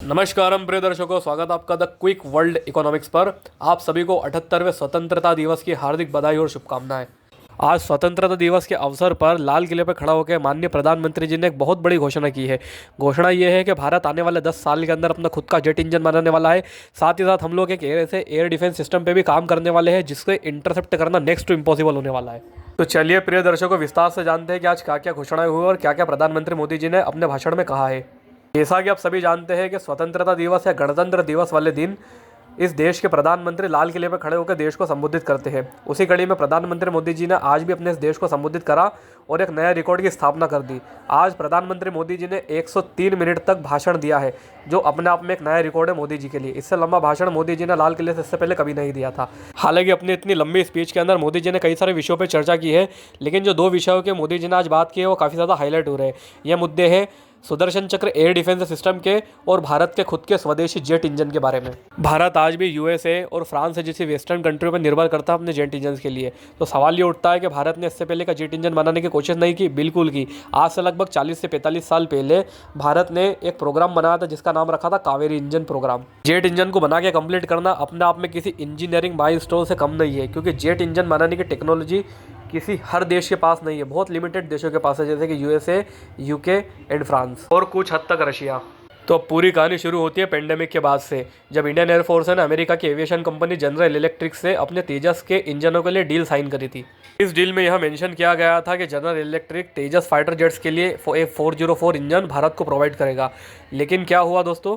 नमस्कार प्रिय दर्शकों, स्वागत आपका द क्विक वर्ल्ड इकोनॉमिक्स पर। आप सभी को 78वें स्वतंत्रता दिवस की हार्दिक बधाई और शुभकामनाएं। आज स्वतंत्रता दिवस के अवसर पर लाल किले पर खड़ा होकर माननीय प्रधानमंत्री जी ने एक बहुत बड़ी घोषणा की है। घोषणा ये है कि भारत आने वाले 10 साल के अंदर अपना खुद का जेट इंजन बनाने वाला है। साथ ही साथ हम लोग एक ऐसे एयर डिफेंस सिस्टम पे भी काम करने वाले हैं जिससे इंटरसेप्ट करना नेक्स्ट टू इम्पॉसिबल होने वाला है। तो चलिए प्रिय दर्शकों, विस्तार से जानते हैं कि आज क्या क्या घोषणाएं हुई और क्या क्या प्रधानमंत्री मोदी जी ने अपने भाषण में कहा है। जैसा कि आप सभी जानते हैं कि स्वतंत्रता दिवस या गणतंत्र दिवस वाले दिन इस देश के प्रधानमंत्री लाल किले पर खड़े होकर देश को संबोधित करते हैं। उसी कड़ी में प्रधानमंत्री मोदी जी ने आज भी अपने इस देश को संबोधित करा और एक नया रिकॉर्ड की स्थापना कर दी। आज प्रधानमंत्री मोदी जी ने 103 मिनट तक भाषण दिया है, जो अपने आप में एक नया रिकॉर्ड है मोदी जी के लिए। इससे लंबा भाषण मोदी जी ने लाल किले से इससे पहले कभी नहीं दिया था। हालांकि अपनी इतनी लंबी स्पीच के अंदर मोदी जी ने कई सारे विषयों पर चर्चा की है, लेकिन जो 2 विषयों के मोदी जी ने आज बात की है वो काफ़ी ज़्यादा हाईलाइट हो रहे हैं। ये मुद्दे हैं सुदर्शन चक्र एयर डिफेंस सिस्टम के और भारत के खुद के स्वदेशी जेट इंजन के बारे में। भारत आज भी यूएसए और फ्रांस जैसी वेस्टर्न कंट्री पर निर्भर करता है अपने जेट इंजन के लिए। तो सवाल ये उठता है कि भारत ने इससे पहले का जेट इंजन बनाने की कोशिश नहीं की? बिल्कुल की। आज से लगभग 40 से 45 साल पहले भारत ने एक प्रोग्राम बनाया था जिसका नाम रखा था Kaveri engine programme. Jet engine को बना के कंप्लीट करना अपने आप में किसी इंजीनियरिंग माइलस्टोन से कम नहीं है, क्योंकि जेट इंजन बनाने की टेक्नोलॉजी किसी हर देश के पास नहीं है, बहुत लिमिटेड देशों के पास है, जैसे कि यूएसए, यूके एंड फ्रांस और कुछ हद तक रशिया। तो अब पूरी कहानी शुरू होती है पेंडेमिक के बाद से, जब इंडियन एयरफोर्स ने अमेरिका की एविएशन कंपनी जनरल इलेक्ट्रिक से अपने तेजस के इंजनों के लिए डील साइन करी थी। इस डील में यह मेंशन किया गया था कि जनरल इलेक्ट्रिक तेजस फाइटर जेट्स के लिए एक 404 इंजन भारत को प्रोवाइड करेगा। लेकिन क्या हुआ दोस्तों,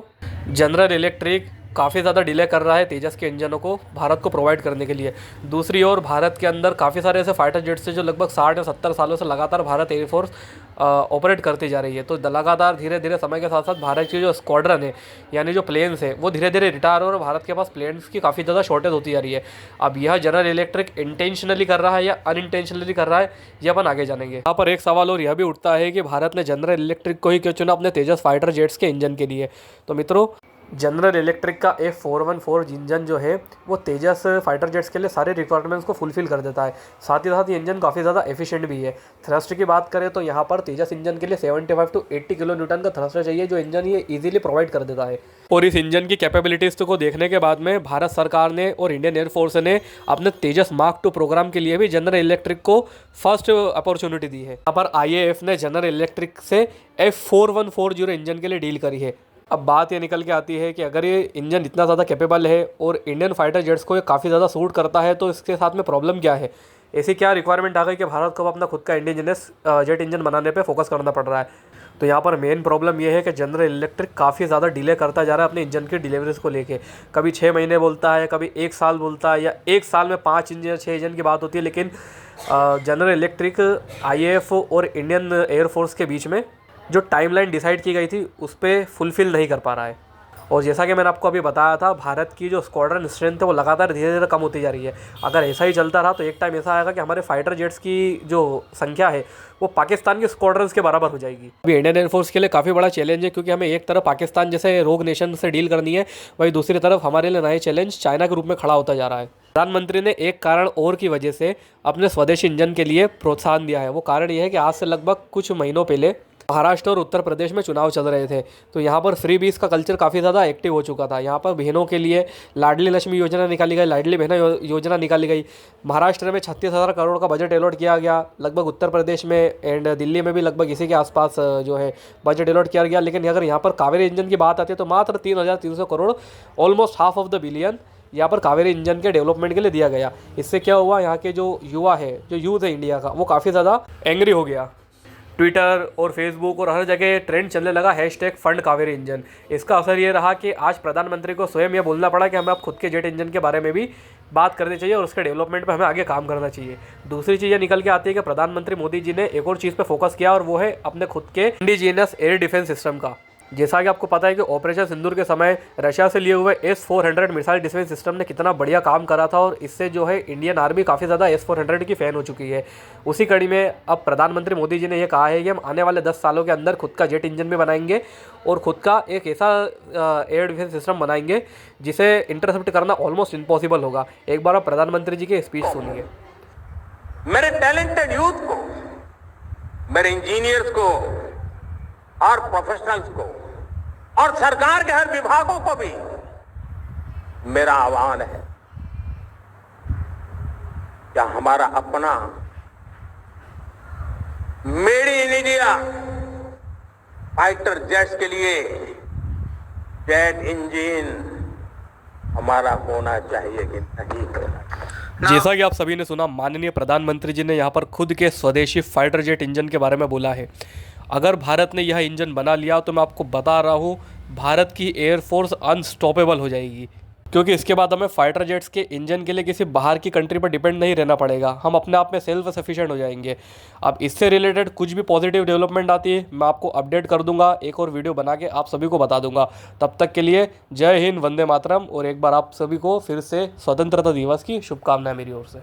जनरल इलेक्ट्रिक काफ़ी ज़्यादा डिले कर रहा है तेजस के इंजनों को भारत को प्रोवाइड करने के लिए। दूसरी ओर भारत के अंदर काफ़ी सारे ऐसे फाइटर जेट्स हैं जो लगभग 60 या 70 सालों से लगातार भारत एयरफोर्स ऑपरेट करती जा रही है। तो लगातार धीरे धीरे समय के साथ साथ भारत की जो स्क्वाड्रन है, यानी जो प्लेन्स है, वो धीरे धीरे रिटायर हो रहे और भारत के पास प्लेन्स की काफ़ी ज़्यादा शॉर्टेज होती जा रही है। अब यह जनरल इलेक्ट्रिक इंटेंशनली कर रहा है या अनइंटेंशनली कर रहा है, ये अपन आगे जानेंगे। यहाँ पर एक सवाल और यह भी उठता है कि भारत ने जनरल इलेक्ट्रिक को ही क्यों चुना अपने तेजस फाइटर जेट्स के इंजन के लिए। तो मित्रों, जनरल इलेक्ट्रिक का F414 इंजन जो है वो तेजस फाइटर जेट्स के लिए सारे रिक्वायरमेंट्स को फुलफिल कर देता है। साथ ही साथ ये इंजन काफ़ी ज़्यादा एफिशिएंट भी है। थ्रस्ट की बात करें तो यहाँ पर तेजस इंजन के लिए 75 to 80 किलो न्यूटन का थ्रस्टर चाहिए, जो इंजन ये इजीली प्रोवाइड कर देता है। और इस इंजन की कैपेबिलिटीज़ को देखने के बाद में भारत सरकार ने और इंडियन एयरफोर्स ने अपने तेजस मार्क 2 प्रोग्राम के लिए भी जनरल इलेक्ट्रिक को फर्स्ट अपॉर्चुनिटी दी है। यहाँ पर IAF ने जनरल इलेक्ट्रिक से F4140 इंजन के लिए डील करी है। अब बात ये निकल के आती है कि अगर ये इंजन इतना ज़्यादा कैपेबल है और इंडियन फाइटर जेट्स को ये काफ़ी ज़्यादा सूट करता है, तो इसके साथ में प्रॉब्लम क्या है? ऐसी क्या रिक्वायरमेंट आ गई कि भारत को अपना खुद का इंडिजिनस जेट इंजन बनाने पे फोकस करना पड़ रहा है? तो यहाँ पर मेन प्रॉब्लम ये है कि जनरल इलेक्ट्रिक काफ़ी ज़्यादा डिले करता जा रहा है अपने इंजन की डिलीवरीज को लेके। कभी 6 महीने बोलता है, कभी 1 साल बोलता है, या 1 साल में 5 इंजन 6 इंजन की बात होती है। लेकिन जनरल इलेक्ट्रिक IAF और इंडियन एयरफोर्स के बीच में जो टाइमलाइन डिसाइड की गई थी उस पर फुलफ़िल नहीं कर पा रहा है। और जैसा कि मैंने आपको अभी बताया था, भारत की जो स्क्वाड्रन स्ट्रेंथ है वो लगातार धीरे धीरे कम होती जा रही है। अगर ऐसा ही चलता रहा तो एक टाइम ऐसा आएगा कि हमारे फाइटर जेट्स की जो संख्या है वो पाकिस्तान के स्क्वाड्रन्स के बराबर हो जाएगी। अभी इंडियन एयरफोर्स के लिए काफ़ी बड़ा चैलेंज है, क्योंकि हमें एक तरफ पाकिस्तान जैसे रोग नेशन से डील करनी है, वहीं दूसरी तरफ हमारे लिए नए चैलेंज चाइना के रूप में खड़ा होता जा रहा है। प्रधानमंत्री ने एक कारण और की वजह से अपने स्वदेशी इंजन के लिए प्रोत्साहन दिया है। वो कारण यह है कि आज से लगभग कुछ महीनों पहले महाराष्ट्र और उत्तर प्रदेश में चुनाव चल रहे थे, तो यहाँ पर फ्री बीस का कल्चर काफ़ी ज़्यादा एक्टिव हो चुका था। यहाँ पर बहनों के लिए लाडली लक्ष्मी योजना निकाली गई, लाडली बहना योजना निकाली गई। महाराष्ट्र में 36,000 करोड़ का बजट अलॉट किया गया, लगभग उत्तर प्रदेश में एंड दिल्ली में भी लगभग इसी के आसपास जो है बजट अलॉट किया गया। लेकिन अगर यहाँ पर कावेरी इंजन की बात आती है तो मात्र 3,300 crore, almost half of the billion यहाँ पर कावेरी इंजन के डेवलपमेंट के लिए दिया गया। इससे क्या हुआ, यहाँ के जो युवा है, जो यूथ है इंडिया का, वो काफ़ी ज़्यादा एंग्री हो गया। ट्विटर और फेसबुक और हर जगह ट्रेंड चलने लगा #फंड कावेरी इंजन। इसका असर ये रहा कि आज प्रधानमंत्री को स्वयं यह बोलना पड़ा कि हमें अब खुद के जेट इंजन के बारे में भी बात करनी चाहिए और उसके डेवलपमेंट पे हमें आगे काम करना चाहिए। दूसरी चीज़ ये निकल के आती है कि प्रधानमंत्री मोदी जी ने एक और चीज़ पे फोकस किया, और वो है अपने खुद के इंडिजिनस एयर डिफेंस सिस्टम का। जैसा कि आपको पता है कि ऑपरेशन सिंदूर के समय रशिया से लिए हुए S-400 मिसाइल डिफेंस सिस्टम ने कितना बढ़िया काम करा था, और इससे जो है इंडियन आर्मी काफ़ी ज़्यादा S-400 की फ़ैन हो चुकी है। उसी कड़ी में अब प्रधानमंत्री मोदी जी ने यह कहा है कि हम आने वाले 10 सालों के अंदर खुद का जेट इंजन भी बनाएंगे और खुद का एक ऐसा एयर डिफेंस सिस्टम बनाएंगे जिसे इंटरसेप्ट करना ऑलमोस्ट इम्पॉसिबल होगा। एक बार आप प्रधानमंत्री जी की स्पीच सुनिए। मेरे टैलेंटेड यूथ को, मेरे इंजीनियर्स को और प्रोफेशनल्स को और सरकार के हर विभागों को भी मेरा आह्वान है, क्या हमारा अपना made in India fighter jets के लिए जेट इंजन हमारा होना चाहिए कि नहीं होना चाहिए। जैसा कि आप सभी ने सुना, माननीय प्रधानमंत्री जी ने यहाँ पर खुद के स्वदेशी फाइटर जेट इंजन के बारे में बोला है। अगर भारत ने यह इंजन बना लिया तो मैं आपको बता रहा हूँ, भारत की एयरफोर्स अनस्टॉपेबल हो जाएगी, क्योंकि इसके बाद हमें फाइटर जेट्स के इंजन के लिए किसी बाहर की कंट्री पर डिपेंड नहीं रहना पड़ेगा। हम अपने आप में सेल्फ सफिशिएंट हो जाएंगे। अब इससे रिलेटेड कुछ भी पॉजिटिव डेवलपमेंट आती है मैं आपको अपडेट कर दूंगा, एक और वीडियो बना के आप सभी को बता दूंगा। तब तक के लिए जय हिंद, वंदे मातरम, और एक बार आप सभी को फिर से स्वतंत्रता दिवस की शुभकामनाएं मेरी ओर से।